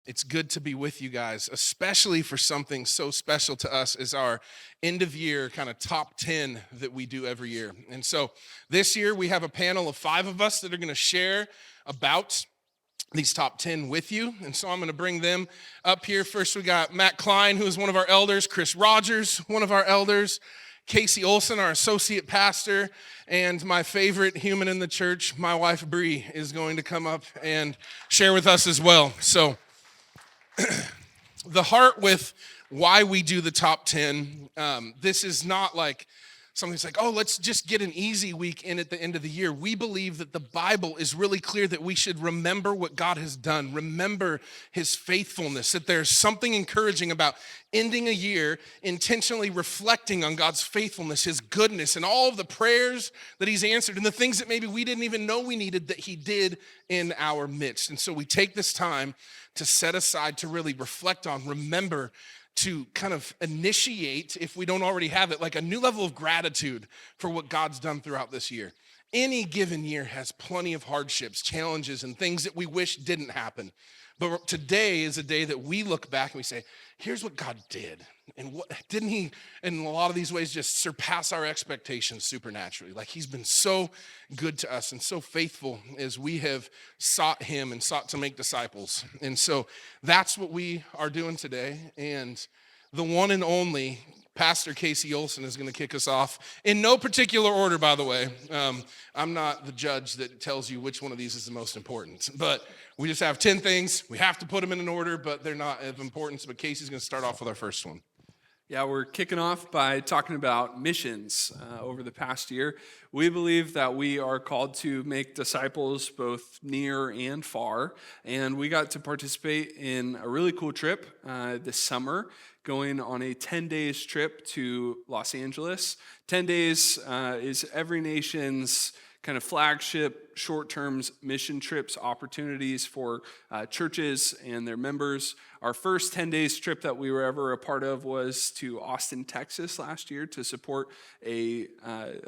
It's good to be with you guys, especially for something so special to us as our end of year kind of top 10 that we do every year. And so this year we have a panel of 5 of us that are going to share about these top 10 with you. And so I'm going to bring them up here. First, we got Matt Cline, who is one of our elders, Chris Rogers, one of our elders, Casey Olsen, our associate pastor, and my favorite human in the church, my wife, Bri, is going to come up and share with us as well. So the heart with why we do the top 10, this is not like somebody's like, oh, let's just get an easy week in at the end of the year. We believe that the Bible is really clear that we should remember what God has done, remember his faithfulness, that there's something encouraging about ending a year intentionally reflecting on God's faithfulness, his goodness, and all of the prayers that he's answered and the things that maybe we didn't even know we needed that he did in our midst. And so we take this time to set aside to really reflect on, remember, to kind of initiate, if we don't already have it, like a new level of gratitude for what God's done throughout this year. Any given year has plenty of hardships, challenges, and things that we wish didn't happen. But today is a day that we look back and we say, here's what God did. And what didn't he, in a lot of these ways, just surpass our expectations supernaturally? Like he's been so good to us and so faithful as we have sought him and sought to make disciples. And so that's what we are doing today. And the one and only Pastor Casey Olsen is going to kick us off in no particular order, by the way. I'm not the judge that tells you which one of these is the most important, but we just have 10 things. We have to put them in an order, but they're not of importance. But Casey's going to start off with our first one. Yeah, we're kicking off by talking about missions over the past year. We believe that we are called to make disciples both near and far, and we got to participate in a really cool trip this summer, going on a 10 days trip to Los Angeles. 10 days is every nation's kind of flagship short-term mission trips, opportunities for churches and their members. Our first 10 days trip that we were ever a part of was to Austin, Texas last year to support a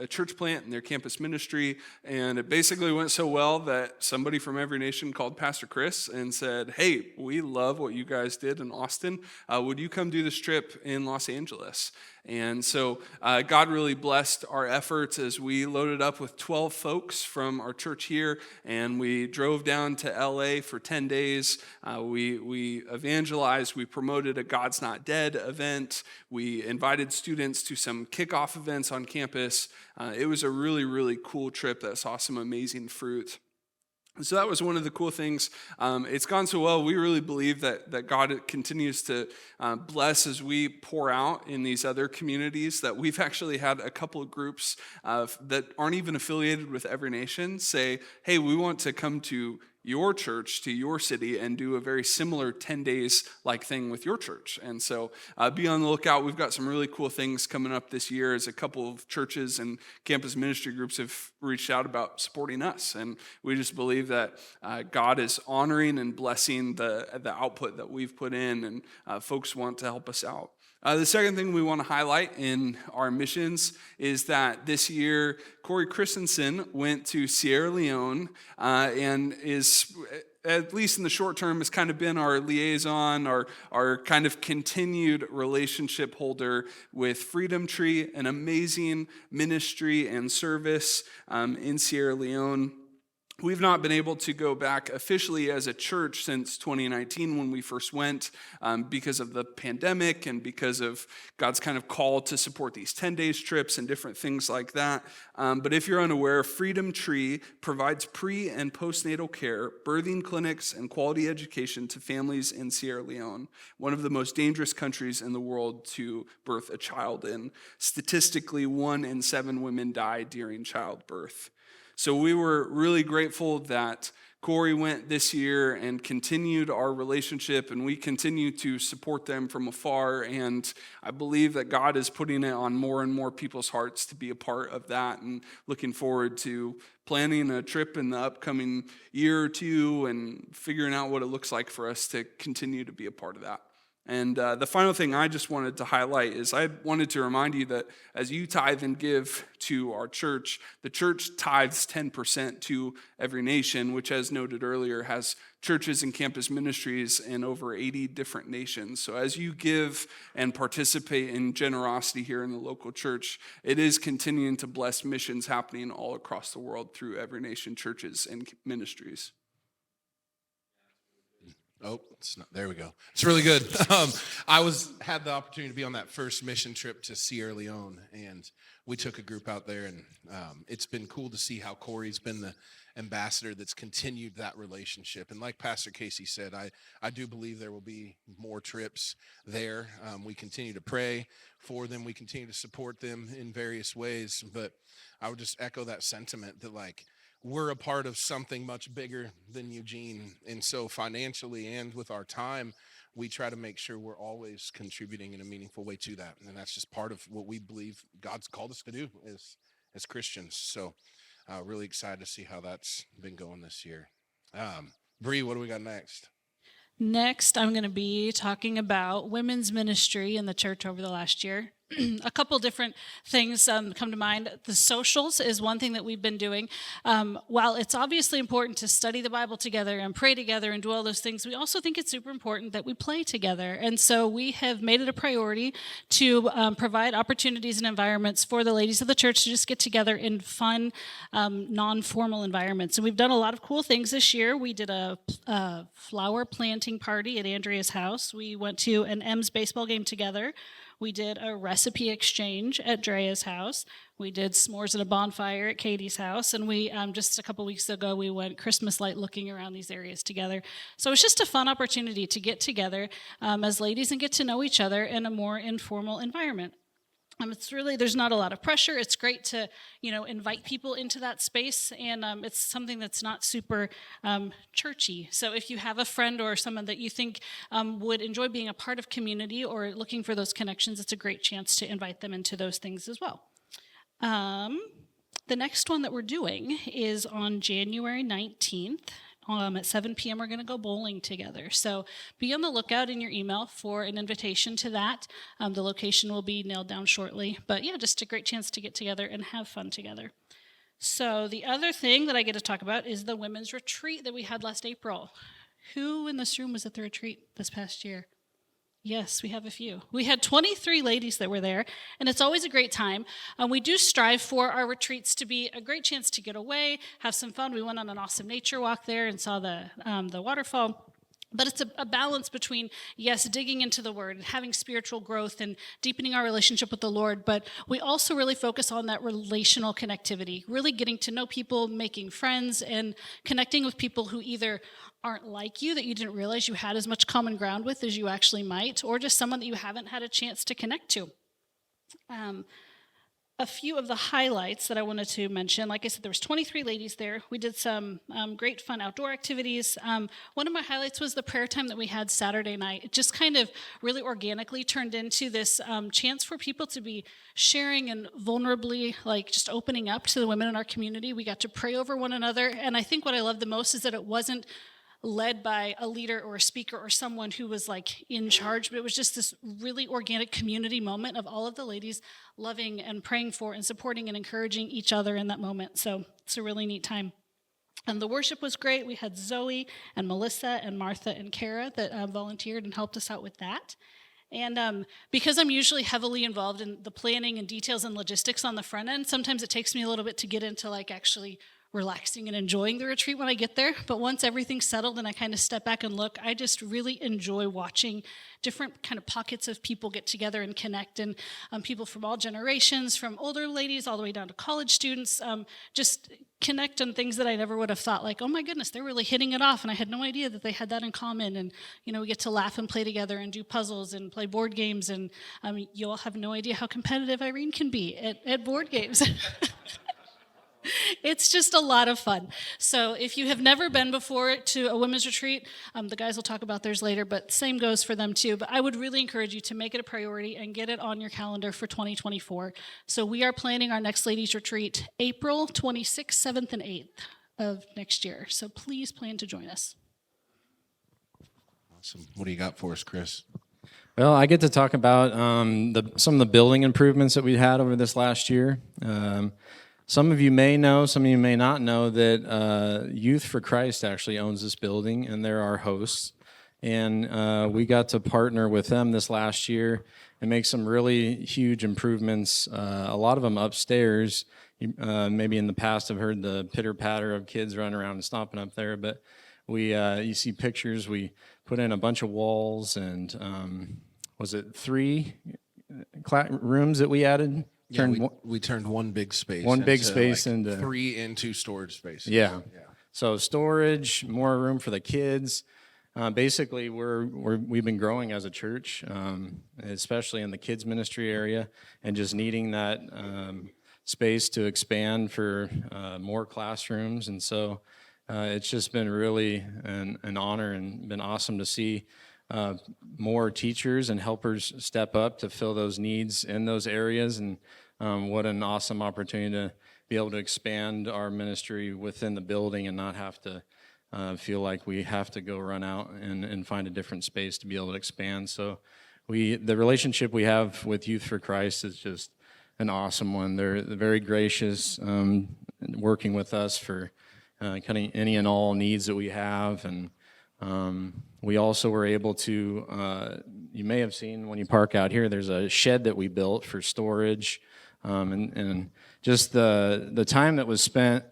church plant in their campus ministry. And it basically went so well that somebody from every nation called Pastor Chris and said, hey, we love what you guys did in Austin. Would you come do this trip in Los Angeles? And so God really blessed our efforts as we loaded up with 12 folks from our church here, and we drove down to LA for 10 days. We evangelized, we promoted a God's Not Dead event, we invited students to some kickoff events on campus. It was a really, really cool trip that saw some amazing fruit. So that was one of the cool things. It's gone so well. We really believe that God continues to bless as we pour out in these other communities, that we've actually had a couple of groups that aren't even affiliated with Every Nation say, hey, we want to come to your church, to your city, and do a very similar 10 days like thing with your church. And so be on the lookout. We've got some really cool things coming up this year as a couple of churches and campus ministry groups have reached out about supporting us. And we just believe that God is honoring and blessing the output that we've put in, and folks want to help us out. The second thing we want to highlight in our missions is that this year, Corey Christensen went to Sierra Leone and is, at least in the short term, has kind of been our liaison, our kind of continued relationship holder with Freedom Tree, an amazing ministry and service in Sierra Leone. We've not been able to go back officially as a church since 2019 when we first went because of the pandemic and because of God's kind of call to support these 10 days trips and different things like that. But if you're unaware, Freedom Tree provides pre- and postnatal care, birthing clinics, and quality education to families in Sierra Leone, one of the most dangerous countries in the world to birth a child in. Statistically, 1 in 7 women die during childbirth. So we were really grateful that Corey went this year and continued our relationship, and we continue to support them from afar. And I believe that God is putting it on more and more people's hearts to be a part of that, and looking forward to planning a trip in the upcoming year or two and figuring out what it looks like for us to continue to be a part of that. And the final thing I just wanted to highlight is I wanted to remind you that as you tithe and give to our church, the church tithes 10% to Every Nation, which, as noted earlier, has churches and campus ministries in over 80 different nations. So as you give and participate in generosity here in the local church, it is continuing to bless missions happening all across the world through Every Nation churches and ministries. Oh, it's not. There we go. It's really good. I had the opportunity to be on that first mission trip to Sierra Leone, and we took a group out there, and it's been cool to see how Corey's been the ambassador that's continued that relationship. And like Pastor Casey said, I do believe there will be more trips there. We continue to pray for them. We continue to support them in various ways. But I would just echo that sentiment that, like, we're a part of something much bigger than Eugene. And so financially and with our time, we try to make sure we're always contributing in a meaningful way to that. And that's just part of what we believe God's called us to do as Christians. So really excited to see how that's been going this year. Bri, what do we got next? Next, I'm going to be talking about women's ministry in the church over the last year. A couple different things come to mind. The socials is one thing that we've been doing. While it's obviously important to study the Bible together and pray together and do all those things, we also think it's super important that we play together. And so we have made it a priority to provide opportunities and environments for the ladies of the church to just get together in fun, non-formal environments. And we've done a lot of cool things this year. We did a flower planting party at Andrea's house. We went to an M's baseball game together. We did a recipe exchange at Drea's house. We did s'mores at a bonfire at Katie's house. And we, just a couple weeks ago, we went Christmas light looking around these areas together. So it's just a fun opportunity to get together as ladies and get to know each other in a more informal environment. It's really, there's not a lot of pressure. It's great to, invite people into that space, and it's something that's not super churchy. So if you have a friend or someone that you think would enjoy being a part of community or looking for those connections, it's a great chance to invite them into those things as well. The next one that we're doing is on January 19th. At 7 p.m. we're going to go bowling together. So be on the lookout in your email for an invitation to that. The location will be nailed down shortly. But yeah, just a great chance to get together and have fun together. So the other thing that I get to talk about is the women's retreat that we had last April. Who in this room was at the retreat this past year? Yes, we have a few. We had 23 ladies that were there, and it's always a great time. We do strive for our retreats to be a great chance to get away, have some fun. We went on an awesome nature walk there and saw the waterfall. But it's a balance between, yes, digging into the Word and having spiritual growth and deepening our relationship with the Lord, but we also really focus on that relational connectivity, really getting to know people, making friends, and connecting with people who either aren't like you, that you didn't realize you had as much common ground with as you actually might, or just someone that you haven't had a chance to connect to. A few of the highlights that I wanted to mention, like I said, there was 23 ladies there. We did some great fun outdoor activities. One of my highlights was the prayer time that we had Saturday night. It just kind of really organically turned into this chance for people to be sharing and vulnerably, like just opening up to the women in our community. We got to pray over one another, and I think what I loved the most is that it wasn't led by a leader or a speaker or someone who was like in charge, but it was just this really organic community moment of all of the ladies loving and praying for and supporting and encouraging each other in that moment. So it's a really neat time. And the worship was great. We had Zoe and Melissa and Martha and Kara that volunteered and helped us out with that. And because I'm usually heavily involved in the planning and details and logistics on the front end, sometimes it takes me a little bit to get into like actually relaxing and enjoying the retreat when I get there. But once everything's settled and I kind of step back and look, I just really enjoy watching different kind of pockets of people get together and connect, and people from all generations, from older ladies all the way down to college students, just connect on things that I never would have thought, like, oh my goodness, they're really hitting it off, and I had no idea that they had that in common. And we get to laugh and play together and do puzzles and play board games, and you all have no idea how competitive Irene can be at board games. It's just a lot of fun. So if you have never been before to a women's retreat, the guys will talk about theirs later, but same goes for them too. But I would really encourage you to make it a priority and get it on your calendar for 2024. So we are planning our next ladies retreat April 26th, 7th, and 8th of next year. So please plan to join us. Awesome. What do you got for us, Chris? Well, I get to talk about some of the building improvements that we had over this last year. Some of you may know, some of you may not know that Youth for Christ actually owns this building, and they're our hosts. And we got to partner with them this last year and make some really huge improvements, a lot of them upstairs. Maybe in the past have heard the pitter-patter of kids running around and stomping up there, but you see pictures. We put in a bunch of walls and was it 3 rooms that we added? Yeah, we turned one big space into 3 into storage spaces. Yeah. So storage, more room for the kids. Basically, we've been growing as a church, especially in the kids ministry area, and just needing that space to expand for more classrooms. And so it's just been really an honor and been awesome to see more teachers and helpers step up to fill those needs in those areas. And what an awesome opportunity to be able to expand our ministry within the building and not have to feel like we have to go run out and find a different space to be able to expand. So the relationship we have with Youth for Christ is just an awesome one. They're very gracious, working with us for kind of any and all needs that we have. And we also were able to, you may have seen when you park out here, there's a shed that we built for storage. And just the time that was spent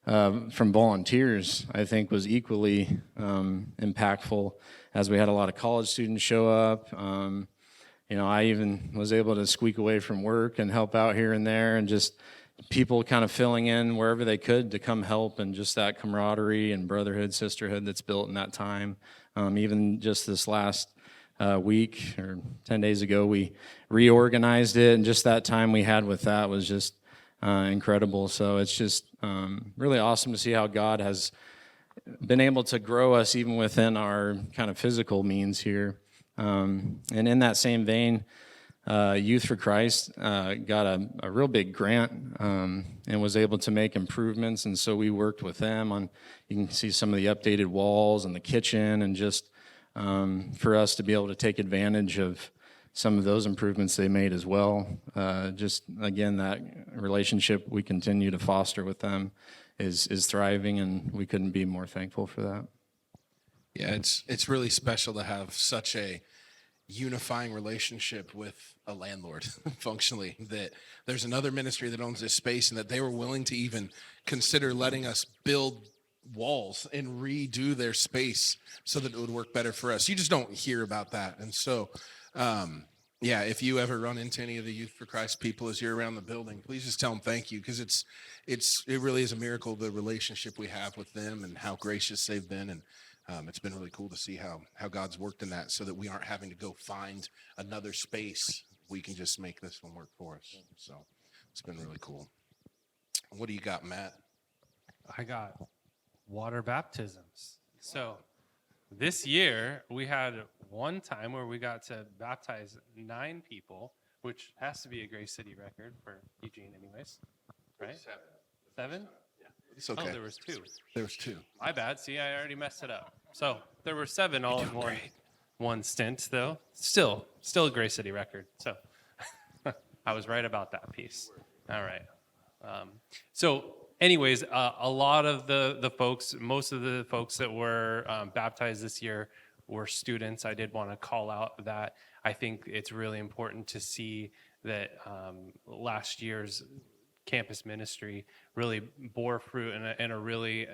from volunteers, I think, was equally impactful, as we had a lot of college students show up. I even was able to squeak away from work and help out here and there, and just people kind of filling in wherever they could to come help, and just that camaraderie and brotherhood, sisterhood that's built in that time. Even just this last week or 10 days ago, we reorganized it, and just that time we had with that was just incredible. So it's just really awesome to see how God has been able to grow us even within our kind of physical means here. And in that same vein, Youth for Christ got a real big grant and was able to make improvements. And so we worked with them on, you can see some of the updated walls and the kitchen, and just for us to be able to take advantage of some of those improvements they made as well. Just, again, that relationship we continue to foster with them is thriving, and we couldn't be more thankful for that. Yeah, it's really special to have such a unifying relationship with a landlord, functionally, that there's another ministry that owns this space, and that they were willing to even consider letting us build walls and redo their space so that it would work better for us. You just don't hear about that. And so if you ever run into any of the Youth for Christ people as you're around the building, please just tell them thank you, because it really is a miracle, the relationship we have with them and how gracious they've been. And it's been really cool to see how God's worked in that, so that we aren't having to go find another space. We can just make this one work for us. So it's been really cool. What do you got, Matt? I got water baptisms. So this year we had one time where we got to baptize 9 people, which has to be a Grace City record for Eugene anyways, right? 7? It's okay. Oh, there was 2. There was 2. My bad. See, I already messed it up. So there were 7 all in one stint, though. Still a Grace City record. So I was right about that piece. All right. So anyways, a lot of the folks, most of the folks that were baptized this year were students. I did want to call out that I think it's really important to see that last year's campus ministry really bore fruit in a really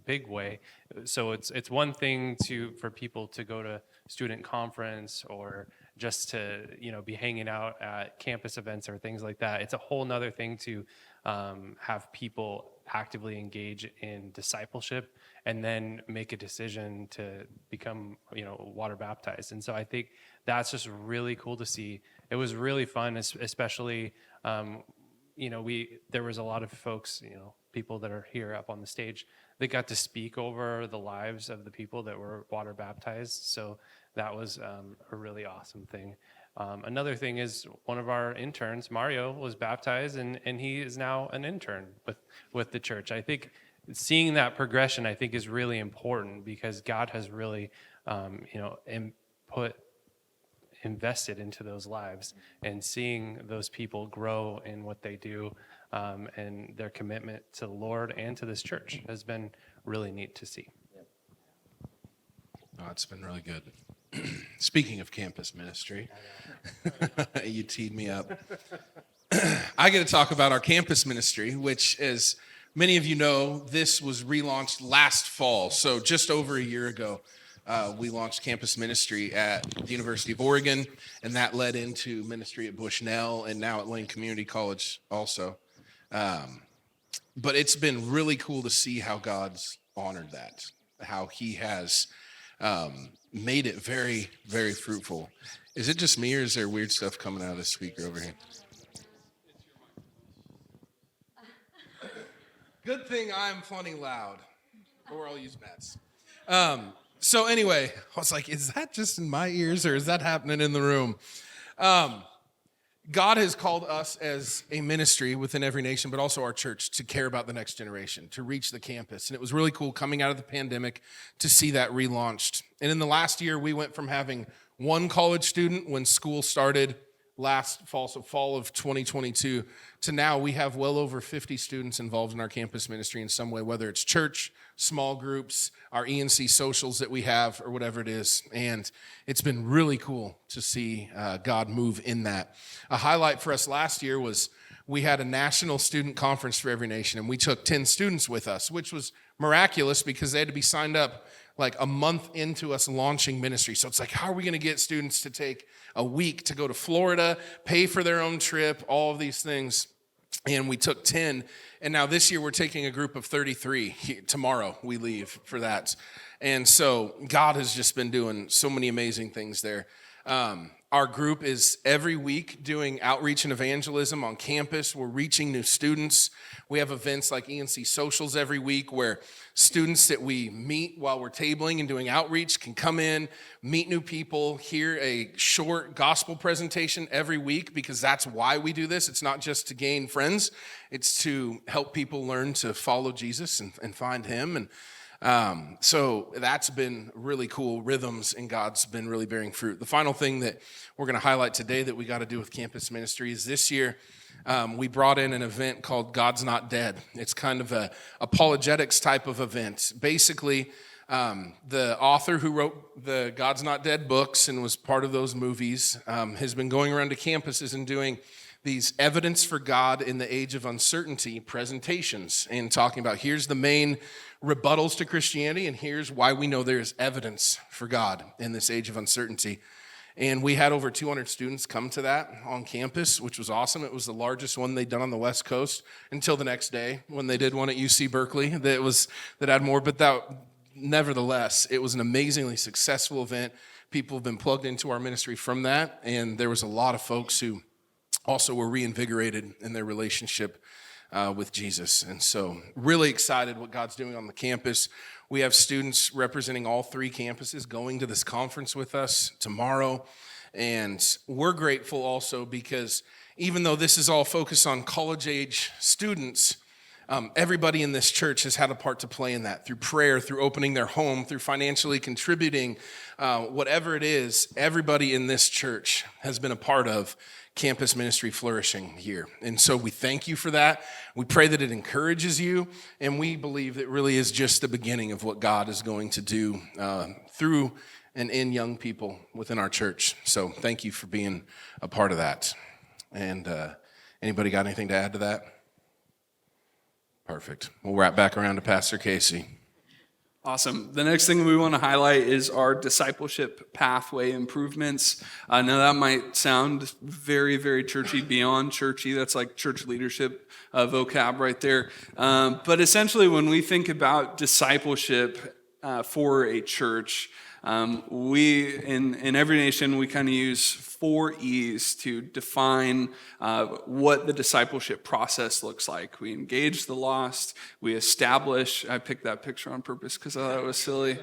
big way. So it's one thing for people to go to student conference or just to be hanging out at campus events or things like that. It's a whole nother thing to have people actively engage in discipleship and then make a decision to become water baptized. And so I think that's just really cool to see. It was really fun, especially there was a lot of folks, people that are here up on the stage that got to speak over the lives of the people that were water baptized. So that was a really awesome thing. Another thing is one of our interns, Mario, was baptized, and he is now an intern with the church. I think seeing that progression, I think, is really important, because God has really, put invested into those lives, and seeing those people grow in what they do and their commitment to the Lord and to this church has been really neat to see. Oh, it's been really good. Speaking of campus ministry, you teed me up. I get to talk about our campus ministry, which, as many of you know, this was relaunched last fall. So just over a year ago, we launched campus ministry at the University of Oregon, and that led into ministry at Bushnell and now at Lane Community College also. But it's been really cool to see how God's honored that, how he has made it very, very fruitful. Is it just me, or is there weird stuff coming out of the speaker over here? Good thing I'm plenty loud, or I'll use Matt's. So anyway, I was like, is that just in my ears, or is that happening in the room? God has called us as a ministry within every nation, but also our church, to care about the next generation, to reach the campus. And it was really cool coming out of the pandemic to see that relaunched. And in the last year, we went from having one college student when school started last fall, so fall of 2022, to now we have well over 50 students involved in our campus ministry in some way, whether it's church, small groups, our ENC socials that we have, or whatever it is. And it's been really cool to see God move in that. A highlight for us last year was we had a national student conference for every nation, and we took 10 students with us, which was miraculous because they had to be signed up like a month into us launching ministry. So it's like, how are we going to get students to take a week to go to Florida, pay for their own trip, all of these things? And we took 10, and now this year we're taking a group of 33. Tomorrow we leave for that. And so God has just been doing so many amazing things there. Our group is every week doing outreach and evangelism on campus. We're reaching new students. We have events like ENC Socials every week where students that we meet while we're tabling and doing outreach can come in, meet new people, hear a short gospel presentation every week, because that's why we do this. It's not just to gain friends. It's to help people learn to follow Jesus and find him. And so that's been really cool rhythms, and God's been really bearing fruit. The final thing that we're going to highlight today that we got to do with campus ministry is this year we brought in an event called God's Not Dead. It's kind of a apologetics type of event. Basically, the author who wrote the God's Not Dead books and was part of those movies has been going around to campuses and doing these evidence for God in the age of uncertainty presentations and talking about here's the main rebuttals to Christianity and here's why we know there's evidence for God in this age of uncertainty. And we had over 200 students come to that on campus, which was awesome. It was the largest one they'd done on the West Coast until the next day when they did one at UC Berkeley that had more. But nevertheless, it was an amazingly successful event. People have been plugged into our ministry from that, and there was a lot of folks who also were reinvigorated in their relationship with Jesus. And so really excited what God's doing on the campus. We have students representing all three campuses going to this conference with us tomorrow. And we're grateful also because even though this is all focused on college-age students, everybody in this church has had a part to play in that through prayer, through opening their home, through financially contributing, whatever it is, everybody in this church has been a part of campus ministry flourishing here. And so we thank you for that. We pray that it encourages you, and we believe it really is just the beginning of what God is going to do through and in young people within our church. So thank you for being a part of that. And anybody got anything to add to that? Perfect. We'll wrap back around to Pastor Casey. Awesome. The next thing we want to highlight is our discipleship pathway improvements. Now that might sound very, very churchy, beyond churchy. That's like church leadership vocab right there. But essentially, when we think about discipleship for a church, we in every nation we kind of use 4 E's to define what the discipleship process looks like. We engage the lost. We establish. I picked that picture on purpose because I thought it was silly.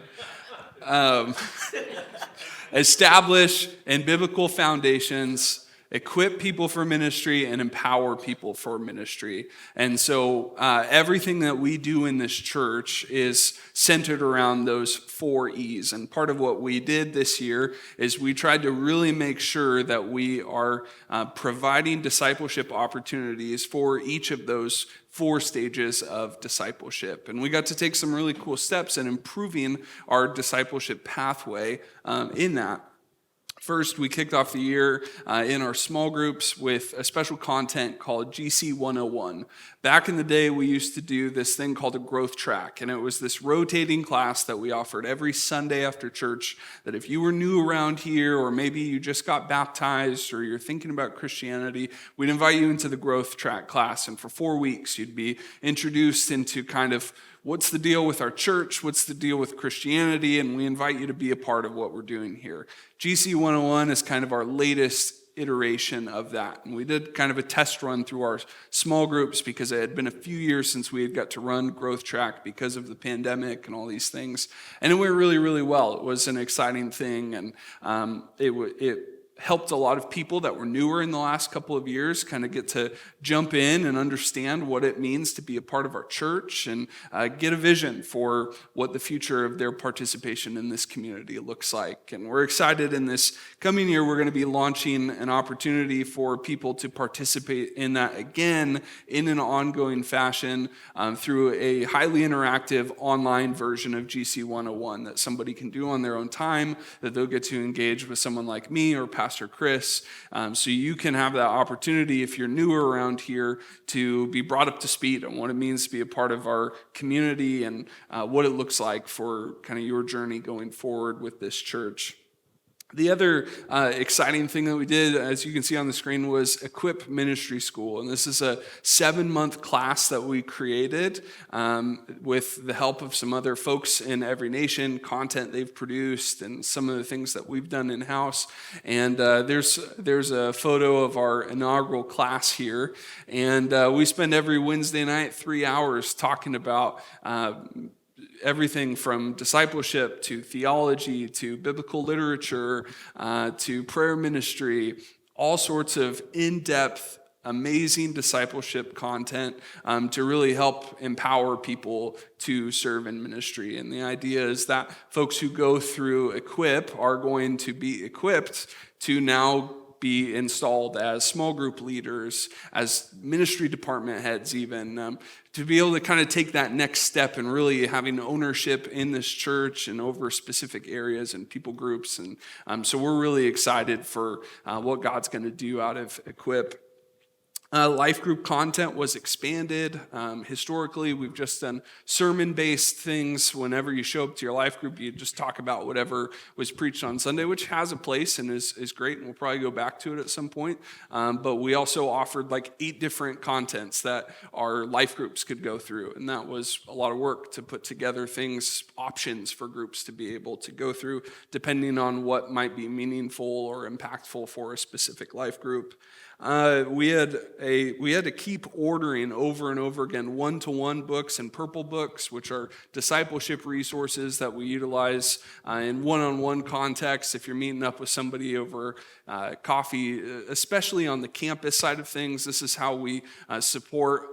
Establish in biblical foundations, equip people for ministry and empower people for ministry. And so everything that we do in this church is centered around those 4 E's. And part of what we did this year is we tried to really make sure that we are providing discipleship opportunities for each of those 4 stages of discipleship. And we got to take some really cool steps in improving our discipleship pathway in that. First, we kicked off the year in our small groups with a special content called GC 101. Back in the day, we used to do this thing called a growth track, and it was this rotating class that we offered every Sunday after church, that if you were new around here, or maybe you just got baptized, or you're thinking about Christianity, we'd invite you into the growth track class, and for 4 weeks, you'd be introduced into kind of what's the deal with our church? What's the deal with Christianity? And we invite you to be a part of what we're doing here. GC 101 is kind of our latest iteration of that. And we did kind of a test run through our small groups because it had been a few years since we had got to run Growth Track because of the pandemic and all these things. And it went really, really well. It was an exciting thing, and it helped a lot of people that were newer in the last couple of years kind of get to jump in and understand what it means to be a part of our church and get a vision for what the future of their participation in this community looks like. And we're excited in this coming year, we're going to be launching an opportunity for people to participate in that again in an ongoing fashion through a highly interactive online version of GC 101 that somebody can do on their own time, that they'll get to engage with someone like me or Pastor Chris. So you can have that opportunity if you're newer around here to be brought up to speed on what it means to be a part of our community and what it looks like for kind of your journey going forward with this church. The other exciting thing that we did, as you can see on the screen, was Equip Ministry School. And this is a 7-month class that we created with the help of some other folks in Every Nation, content they've produced, and some of the things that we've done in-house. And there's a photo of our inaugural class here. And we spend every Wednesday night 3 hours talking about everything from discipleship to theology to biblical literature to prayer ministry, all sorts of in-depth, amazing discipleship content to really help empower people to serve in ministry. And the idea is that folks who go through Equip are going to be equipped to now be installed as small group leaders, as ministry department heads even, to be able to kind of take that next step and really having ownership in this church and over specific areas and people groups. And so we're really excited for what God's going to do out of Equip. Life group content was expanded. Historically, we've just done sermon-based things. Whenever you show up to your life group, you just talk about whatever was preached on Sunday, which has a place and is great, and we'll probably go back to it at some point. But we also offered like 8 different contents that our life groups could go through, and that was a lot of work to put together things, options for groups to be able to go through, depending on what might be meaningful or impactful for a specific life group. We had to keep ordering over and over again one-to-one books and purple books, which are discipleship resources that we utilize in one-on-one contexts. If you're meeting up with somebody over coffee, especially on the campus side of things, this is how we support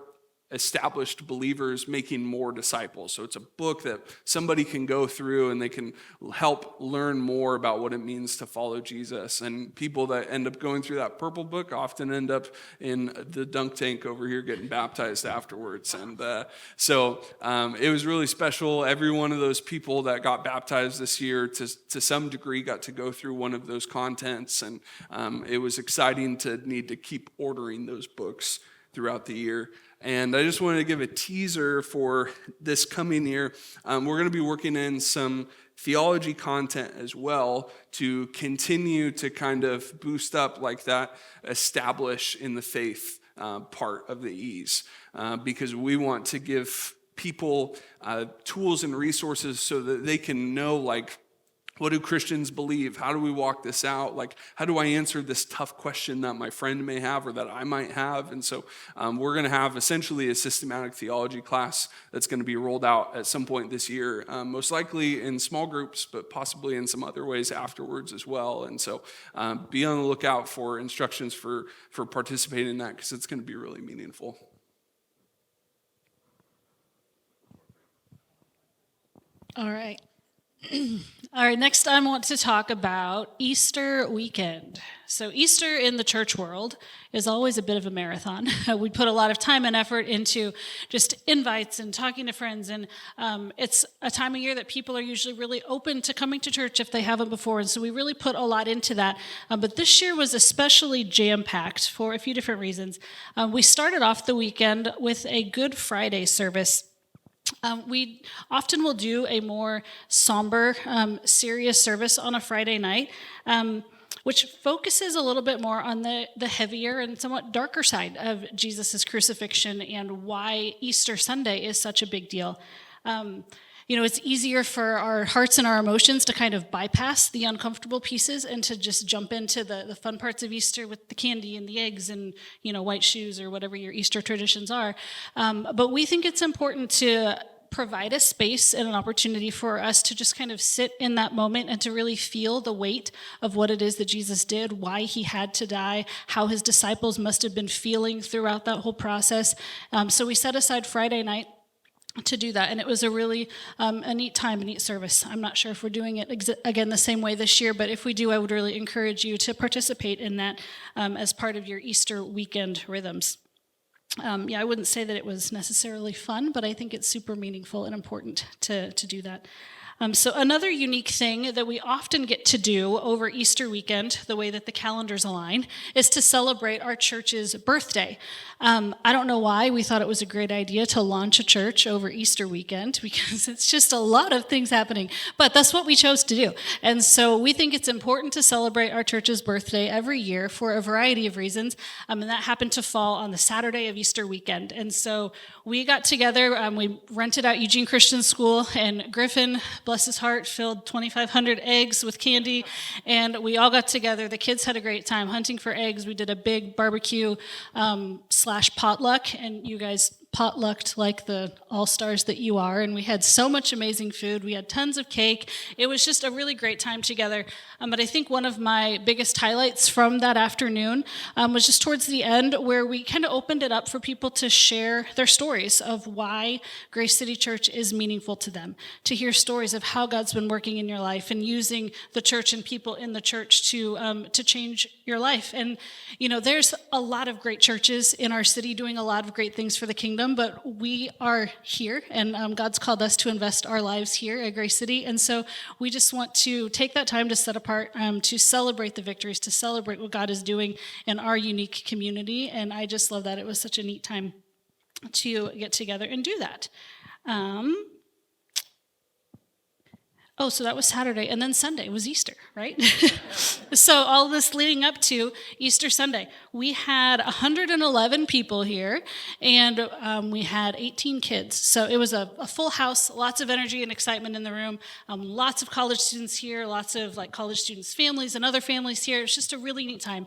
established believers making more disciples. So it's a book that somebody can go through and they can help learn more about what it means to follow Jesus. And people that end up going through that purple book often end up in the dunk tank over here getting baptized afterwards. And so it was really special. Every one of those people that got baptized this year to some degree got to go through one of those contents. And it was exciting to need to keep ordering those books throughout the year. And I just wanted to give a teaser for this coming year. We're going to be working in some theology content as well to continue to kind of boost up like that establish in the faith part of the E's, because we want to give people tools and resources so that they can know like What do Christians believe? How do we walk this out? Like, how do I answer this tough question that my friend may have or that I might have? And so we're going to have essentially a systematic theology class that's going to be rolled out at some point this year, most likely in small groups, but possibly in some other ways afterwards as well. And so be on the lookout for instructions for participating in that, because it's going to be really meaningful. All right. All right, next I want to talk about Easter weekend. So Easter in the church world is always a bit of a marathon. We put a lot of time and effort into just invites and talking to friends, and it's a time of year that people are usually really open to coming to church if they haven't before, and so we really put a lot into that. But this year was especially jam-packed for a few different reasons. We started off the weekend with a Good Friday service. We often will do a more somber, serious service on a Friday night, which focuses a little bit more on the heavier and somewhat darker side of Jesus' crucifixion and why Easter Sunday is such a big deal. It's easier for our hearts and our emotions to kind of bypass the uncomfortable pieces and to just jump into the fun parts of Easter with the candy and the eggs and, white shoes or whatever your Easter traditions are. But we think it's important to provide a space and an opportunity for us to just kind of sit in that moment and to really feel the weight of what it is that Jesus did, why he had to die, how his disciples must have been feeling throughout that whole process. So we set aside Friday night to do that, and it was a really a neat time, a neat service. I'm not sure if we're doing it again the same way this year, but if we do, I would really encourage you to participate in that as part of your Easter weekend rhythms. I wouldn't say that it was necessarily fun, but I think it's super meaningful and important to do that. So another unique thing that we often get to do over Easter weekend, the way that the calendars align, is to celebrate our church's birthday. I don't know why we thought it was a great idea to launch a church over Easter weekend, because it's just a lot of things happening, but that's what we chose to do. And so we think it's important to celebrate our church's birthday every year for a variety of reasons, and that happened to fall on the Saturday of Easter weekend. And so we got together, we rented out Eugene Christian School, and Griffin, bless his heart, filled 2,500 eggs with candy, and we all got together. The kids had a great time hunting for eggs. We did a big barbecue / potluck, and you guys potlucked like the all-stars that you are, and we had so much amazing food. We had tons of cake. It was just a really great time together. But I think one of my biggest highlights from that afternoon was just towards the end, where we kind of opened it up for people to share their stories of why Grace City Church is meaningful to them, to hear stories of how God's been working in your life and using the church and people in the church to change your life. And there's a lot of great churches in our city doing a lot of great things for the kingdom, but we are here, and God's called us to invest our lives here at Grace City, and so we just want to take that time to set apart to celebrate the victories, to celebrate what God is doing in our unique community, and I just love that. It was such a neat time to get together and do that. So that was Saturday, and then Sunday was Easter, right? So all this leading up to Easter Sunday, we had 111 people here, and we had 18 kids. So it was a full house, lots of energy and excitement in the room, lots of college students here, lots of college students' families and other families here. It's just a really neat time.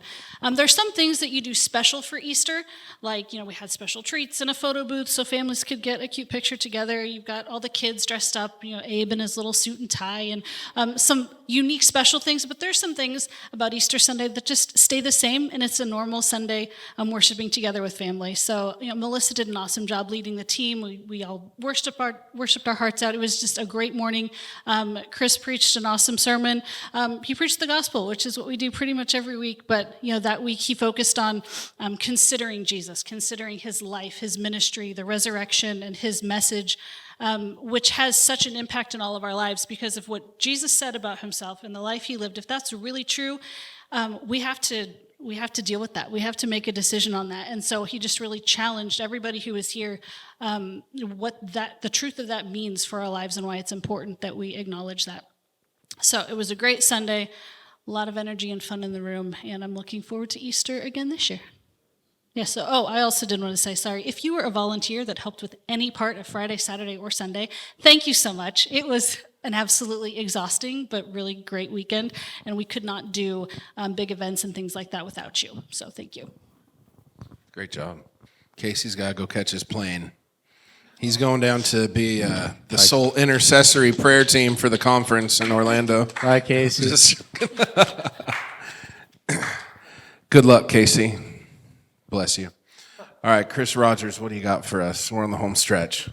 There's some things that you do special for Easter, like, we had special treats and a photo booth so families could get a cute picture together. You've got all the kids dressed up, Abe in his little suit and tie, and some unique special things, but there's some things about Easter Sunday that just stay the same, and it's a normal Sunday worshiping together with family. So Melissa did an awesome job leading the team. We all worshipped our hearts out. It was just a great morning. Chris preached an awesome sermon. He preached the gospel, which is what we do pretty much every week, but that week he focused on considering Jesus, considering his life, his ministry, the resurrection, and his message, which has such an impact in all of our lives because of what Jesus said about himself and the life he lived. If that's really true, we have to deal with that. We have to make a decision on that. And so he just really challenged everybody who was here the truth of that means for our lives and why it's important that we acknowledge that. So it was a great Sunday, a lot of energy and fun in the room, and I'm looking forward to Easter again this year. Yeah, so, I also did want to say, sorry, if you were a volunteer that helped with any part of Friday, Saturday, or Sunday, thank you so much. It was an absolutely exhausting but really great weekend, and we could not do big events and things like that without you. So thank you. Great job. Casey's got to go catch his plane. He's going down to be the sole intercessory prayer team for the conference in Orlando. Bye, Casey. Good luck, Casey. Bless you. All right, Chris Rogers, what do you got for us? We're on the home stretch.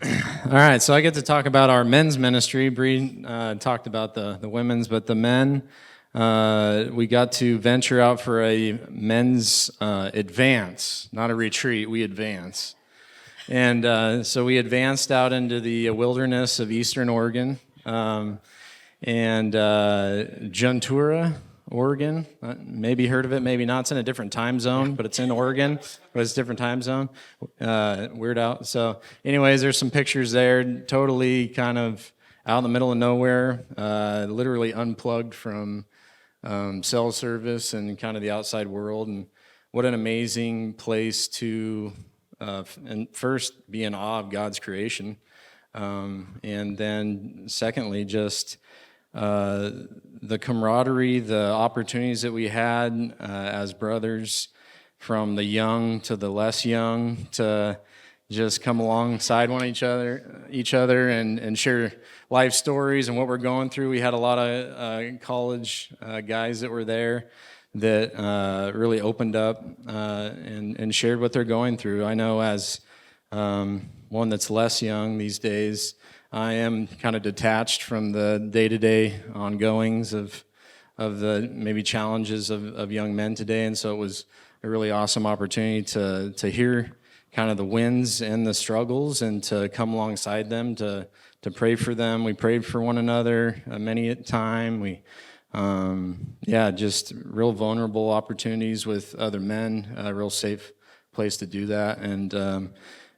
All right, so I get to talk about our men's ministry. Bri talked about the women's, but the men, we got to venture out for a men's advance, not a retreat, we advance. And so we advanced out into the wilderness of Eastern Oregon and Juntura, Oregon. Maybe heard of it, maybe not. It's in a different time zone, but it's in Oregon, but it's a different time zone. Weird out. So anyways, there's some pictures there, totally kind of out in the middle of nowhere, literally unplugged from cell service and kind of the outside world. And what an amazing place to and first be in awe of God's creation, and then secondly, just the camaraderie, the opportunities that we had as brothers, from the young to the less young, to just come alongside each other and share life stories and what we're going through. We had a lot of college guys that were there that really opened up and shared what they're going through. I know as one that's less young these days, I am kind of detached from the day-to-day ongoings of the maybe challenges of young men today, and so it was a really awesome opportunity to hear kind of the wins and the struggles and to come alongside them, to pray for them. We prayed for one another many a time. We just real vulnerable opportunities with other men, a real safe place to do that.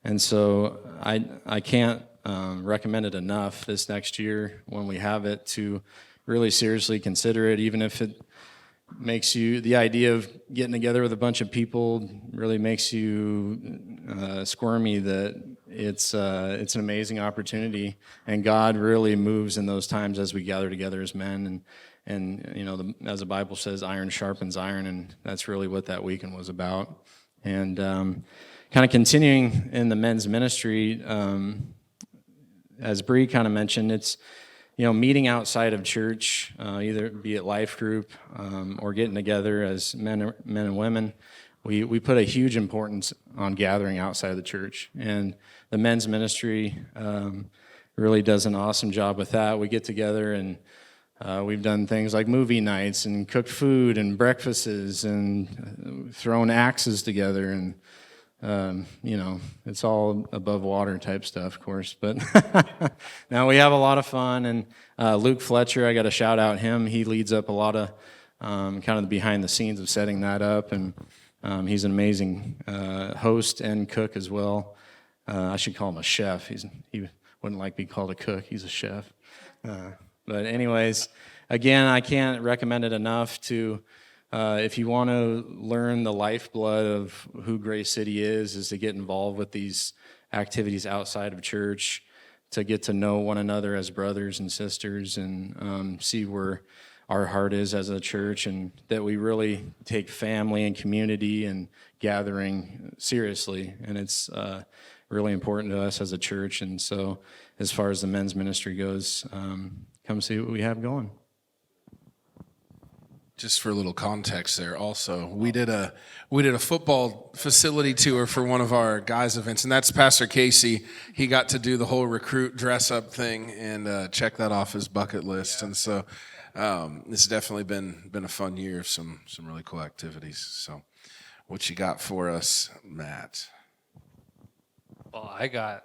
And so I can't recommend it enough this next year when we have it, to really seriously consider it, even if it makes you, the idea of getting together with a bunch of people really makes you squirmy, that it's an amazing opportunity, and God really moves in those times as we gather together as men. And you know, as the Bible says, iron sharpens iron, and that's really what that weekend was about. And kind of continuing in the men's ministry, as Bri kind of mentioned, it's, you know, meeting outside of church, either be it life group or getting together as men and women. We put a huge importance on gathering outside of the church, and the men's ministry really does an awesome job with that. We get together and we've done things like movie nights and cooked food and breakfasts and thrown axes together, and you know, it's all above water type stuff, of course, but now we have a lot of fun. And Luke Fletcher, I got to shout out him. He leads up a lot of kind of the behind the scenes of setting that up, and he's an amazing host and cook as well. I should call him a chef. He wouldn't like to be called a cook. He's a chef. But anyways, again, I can't recommend it enough to, if you want to learn the lifeblood of who Grace City is to get involved with these activities outside of church, to get to know one another as brothers and sisters, and see where our heart is as a church, and that we really take family and community and gathering seriously. And it's really important to us as a church. And so as far as the men's ministry goes, come see what we have going. Just for a little context there also, we did a football facility tour for one of our guys events, and that's Pastor Casey. He got to do the whole recruit dress up thing and check that off his bucket list. And so it's definitely been a fun year of some really cool activities. So what you got for us, Matt? Well, I got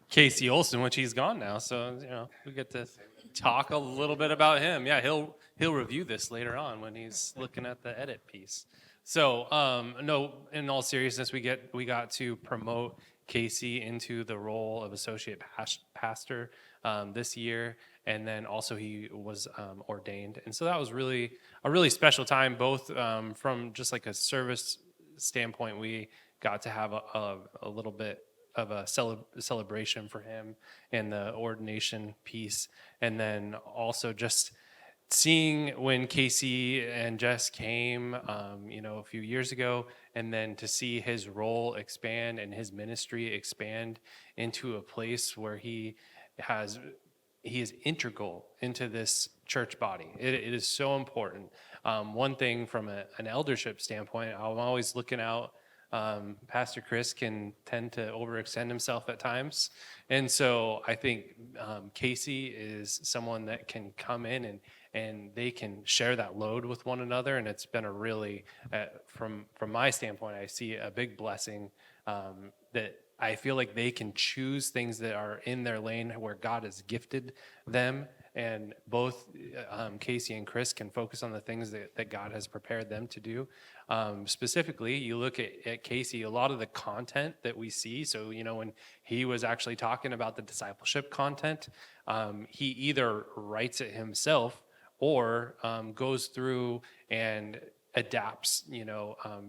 Casey Olsen, which he's gone now, so you know we get to talk a little bit about him. Yeah, he'll review this later on when he's looking at the edit piece. So no, in all seriousness, we got to promote Casey into the role of associate pastor this year, and then also he was ordained, and so that was really a really special time, both from just like a service standpoint. We got to have a little bit a celebration for him and the ordination piece, and then also just seeing when Casey and Jess came, a few years ago, and then to see his role expand and his ministry expand into a place where he is integral into this church body. It is so important. One thing from an eldership standpoint, I'm always looking out. Pastor Chris can tend to overextend himself at times. And so I think Casey is someone that can come in and they can share that load with one another. And it's been a really, from my standpoint, I see a big blessing that I feel like they can choose things that are in their lane where God has gifted them. And both Casey and Chris can focus on the things that God has prepared them to do. Specifically, you look at Casey, a lot of the content that we see. So, when he was actually talking about the discipleship content, he either writes it himself or goes through and adapts,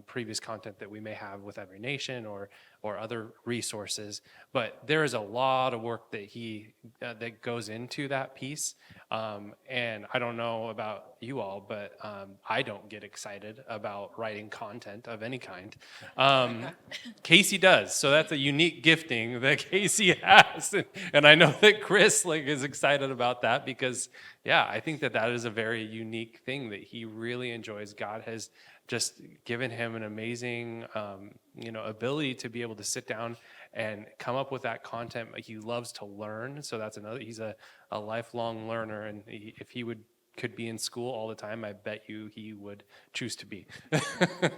previous content that we may have with Every Nation or other resources. But there is a lot of work that that goes into that piece. And I don't know about you all, but I don't get excited about writing content of any kind. Casey does. So that's a unique gifting that Casey has. And I know that Chris is excited about that because, I think that is a very unique thing that he really enjoys. God has just given him an amazing, ability to be able to sit down and come up with that content. He loves to learn, so that's another. He's a lifelong learner, and if he could be in school all the time, I bet you he would choose to be.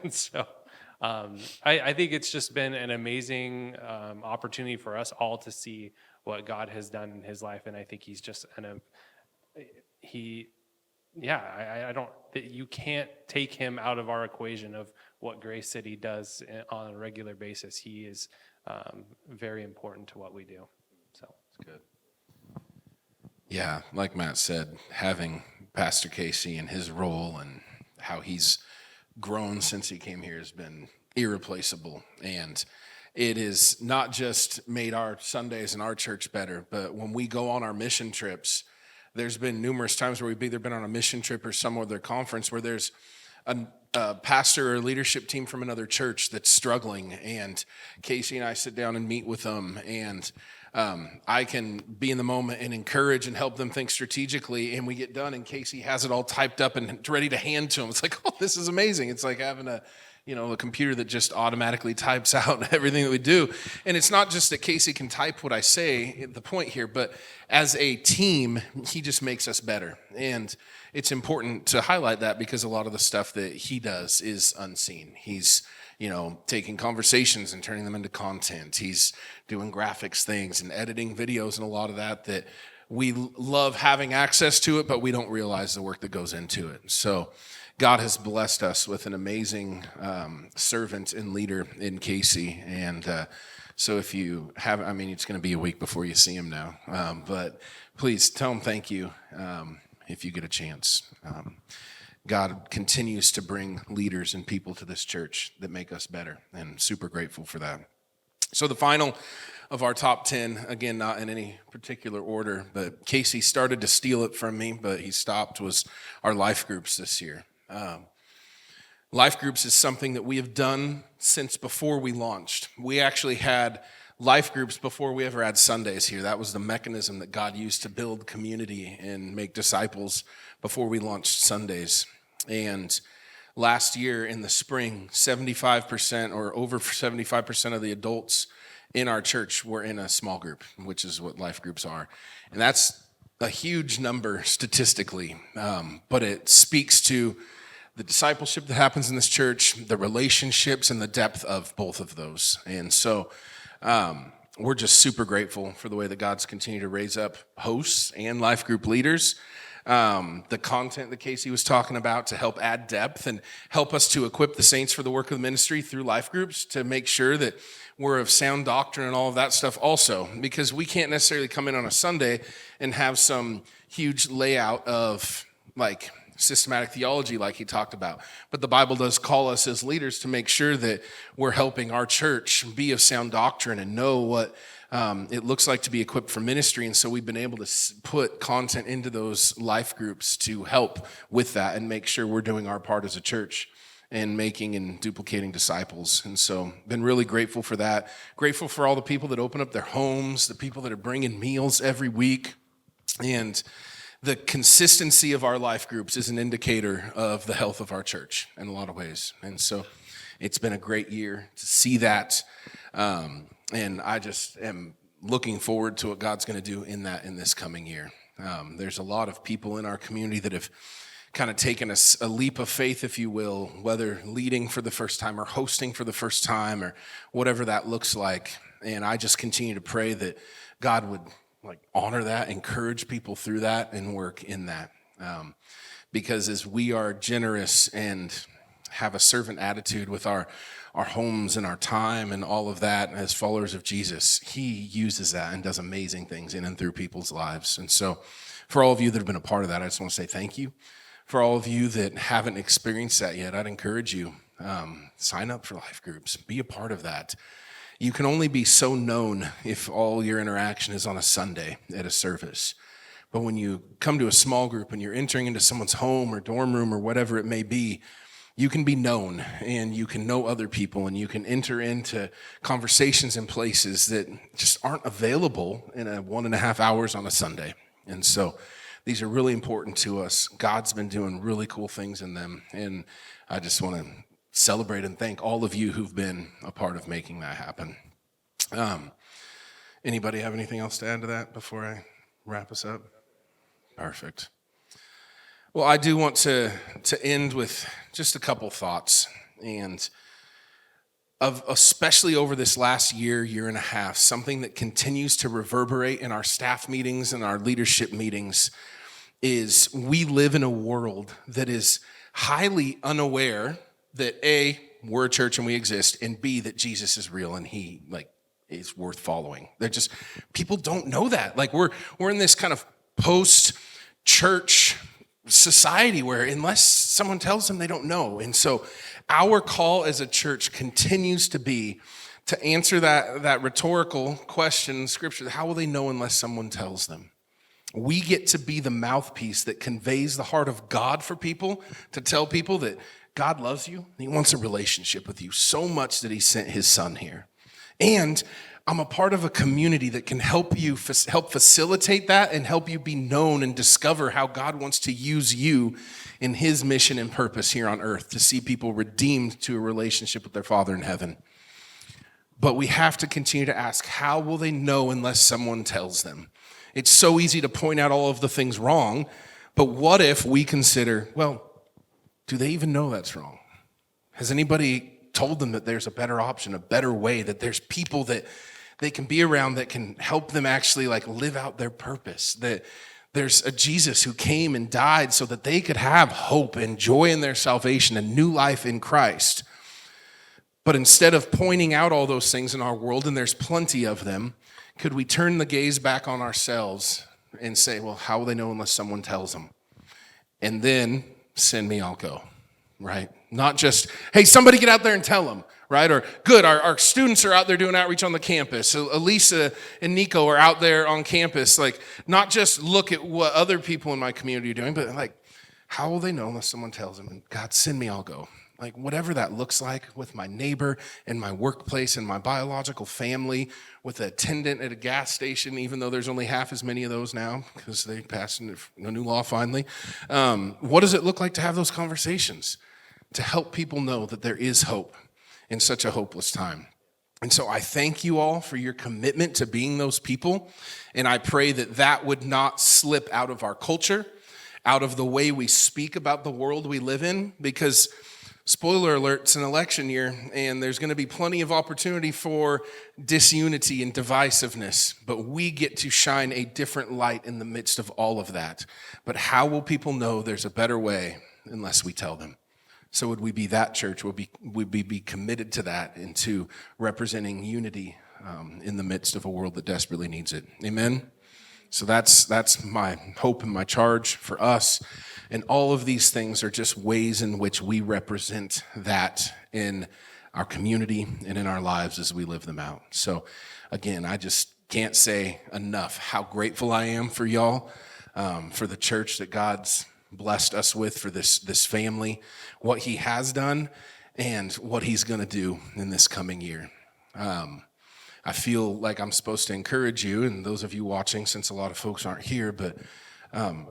So I think it's just been an amazing opportunity for us all to see what God has done in his life, and I think he's just I don't. You can't take him out of our equation of what Grace City does on a regular basis. He is very important to what we do. So it's good. Yeah, like Matt said, having Pastor Casey and his role and how he's grown since he came here has been irreplaceable. And it has not just made our Sundays and our church better, but when we go on our mission trips, there's been numerous times where we've either been on a mission trip or some other conference where there's a pastor or leadership team from another church that's struggling, and Casey and I sit down and meet with them, and I can be in the moment and encourage and help them think strategically, and we get done, and Casey has it all typed up and ready to hand to them. It's like, oh, this is amazing. It's like having a computer that just automatically types out everything that we do. And it's not just that Casey can type what I say, the point here, but as a team, he just makes us better. And it's important to highlight that because a lot of the stuff that he does is unseen. He's, taking conversations and turning them into content. He's doing graphics things and editing videos and a lot of that we love having access to it, but we don't realize the work that goes into it. So God has blessed us with an amazing servant and leader in Casey. And so if you have, it's going to be a week before you see him now. But please tell him thank you if you get a chance. God continues to bring leaders and people to this church that make us better, and super grateful for that. So the final of our top 10, again, not in any particular order, but Casey started to steal it from me, but he stopped, was our life groups this year. Life groups is something that we have done since before we launched. We actually had life groups before we ever had Sundays here. That was the mechanism that God used to build community and make disciples before we launched Sundays. And last year in the spring, 75% or over 75% of the adults in our church were in a small group, which is what life groups are. And that's a huge number statistically, but it speaks to the discipleship that happens in this church, the relationships, and the depth of both of those. And so we're just super grateful for the way that God's continued to raise up hosts and life group leaders. The content that Casey was talking about to help add depth and help us to equip the saints for the work of the ministry through life groups to make sure that we're of sound doctrine and all of that stuff also, because we can't necessarily come in on a Sunday and have some huge layout of systematic theology like he talked about. But the Bible does call us as leaders to make sure that we're helping our church be of sound doctrine and know what it looks like to be equipped for ministry. And so we've been able to put content into those life groups to help with that and make sure we're doing our part as a church and making and duplicating disciples. And so been really grateful for that. Grateful for all the people that open up their homes, the people that are bringing meals every week. And the consistency of our life groups is an indicator of the health of our church in a lot of ways. And so it's been a great year to see that. And I just am looking forward to what God's going to do in this coming year. There's a lot of people in our community that have kind of taken a leap of faith, if you will, whether leading for the first time or hosting for the first time or whatever that looks like. And I just continue to pray that God would honor that, encourage people through that, and work in that. Because as we are generous and have a servant attitude with our homes and our time and all of that as followers of Jesus, he uses that and does amazing things in and through people's lives. And so for all of you that have been a part of that, I just want to say thank you. For all of you that haven't experienced that yet, I'd encourage you, sign up for life groups, be a part of that. You can only be so known if all your interaction is on a Sunday at a service. But when you come to a small group and you're entering into someone's home or dorm room or whatever it may be, you can be known and you can know other people and you can enter into conversations in places that just aren't available in 1.5 hours on a Sunday. And so these are really important to us. God's been doing really cool things in them. And I just want to celebrate and thank all of you who've been a part of making that happen. Anybody have anything else to add to that before I wrap us up? Perfect. Well, I do want to end with just a couple thoughts, and especially over this last year and a half, something that continues to reverberate in our staff meetings and our leadership meetings is we live in a world that is highly unaware that A, we're a church and we exist, and B, that Jesus is real and he is worth following. They're just, people don't know that. We're in this kind of post-church society where unless someone tells them, they don't know. And so our call as a church continues to be to answer that rhetorical question in Scripture, how will they know unless someone tells them? We get to be the mouthpiece that conveys the heart of God for people, to tell people that God loves you. He wants a relationship with you so much that he sent his son here. And I'm a part of a community that can help facilitate that and help you be known and discover how God wants to use you in his mission and purpose here on earth to see people redeemed to a relationship with their Father in heaven. But we have to continue to ask, how will they know unless someone tells them? It's so easy to point out all of the things wrong, but what if we consider, well, do they even know that's wrong? Has anybody told them that there's a better option, a better way, that there's people that they can be around that can help them actually live out their purpose, that there's a Jesus who came and died so that they could have hope and joy in their salvation and new life in Christ. But instead of pointing out all those things in our world, and there's plenty of them, could we turn the gaze back on ourselves and say, well, how will they know unless someone tells them? And then send me, I'll go, right? Not just, hey, somebody get out there and tell them, right? Or good, our students are out there doing outreach on the campus. So Elisa and Nico are out there on campus. Not just look at what other people in my community are doing, but how will they know unless someone tells them? And God, send me, I'll go. Whatever that looks like with my neighbor and my workplace and my biological family, with an attendant at a gas station, even though there's only half as many of those now because they passed a new law finally. What does it look like to have those conversations to help people know that there is hope in such a hopeless time? And so I thank you all for your commitment to being those people, and I pray that that would not slip out of our culture, out of the way we speak about the world we live in, because spoiler alert, it's an election year, and there's going to be plenty of opportunity for disunity and divisiveness, but we get to shine a different light in the midst of all of that. But how will people know there's a better way unless we tell them? So would we be that church? Would we be committed to that and to representing unity in the midst of a world that desperately needs it? Amen? So that's my hope and my charge for us. And all of these things are just ways in which we represent that in our community and in our lives as we live them out. So again, I just can't say enough how grateful I am for y'all, for the church that God's blessed us with, for this family, what he has done and what he's going to do in this coming year. I feel like I'm supposed to encourage you, and those of you watching, since a lot of folks aren't here, but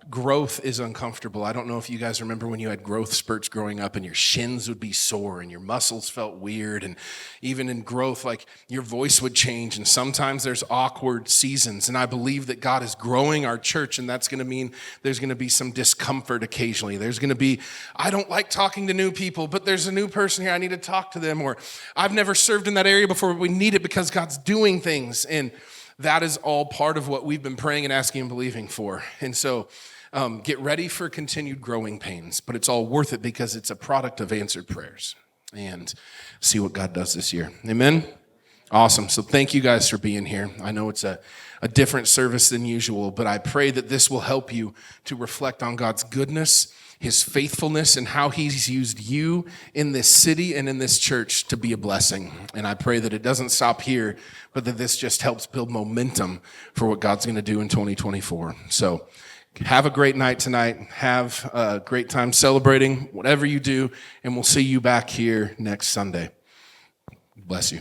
growth is uncomfortable. I don't know if you guys remember when you had growth spurts growing up and your shins would be sore and your muscles felt weird, and even in growth, like your voice would change, and sometimes there's awkward seasons. And I believe that God is growing our church, and that's going to mean there's going to be some discomfort occasionally. There's going to be, I don't like talking to new people, but there's a new person here, I need to talk to them, or I've never served in that area before, but we need it because God's doing things. And that is all part of what we've been praying and asking and believing for. And so get ready for continued growing pains, but it's all worth it because it's a product of answered prayers. And see what God does this year. Amen? Awesome. So thank you guys for being here. I know it's a different service than usual, but I pray that this will help you to reflect on God's goodness, his faithfulness, and how he's used you in this city and in this church to be a blessing. And I pray that it doesn't stop here, but that this just helps build momentum for what God's going to do in 2024. So have a great night tonight. Have a great time celebrating whatever you do, and we'll see you back here next Sunday. Bless you.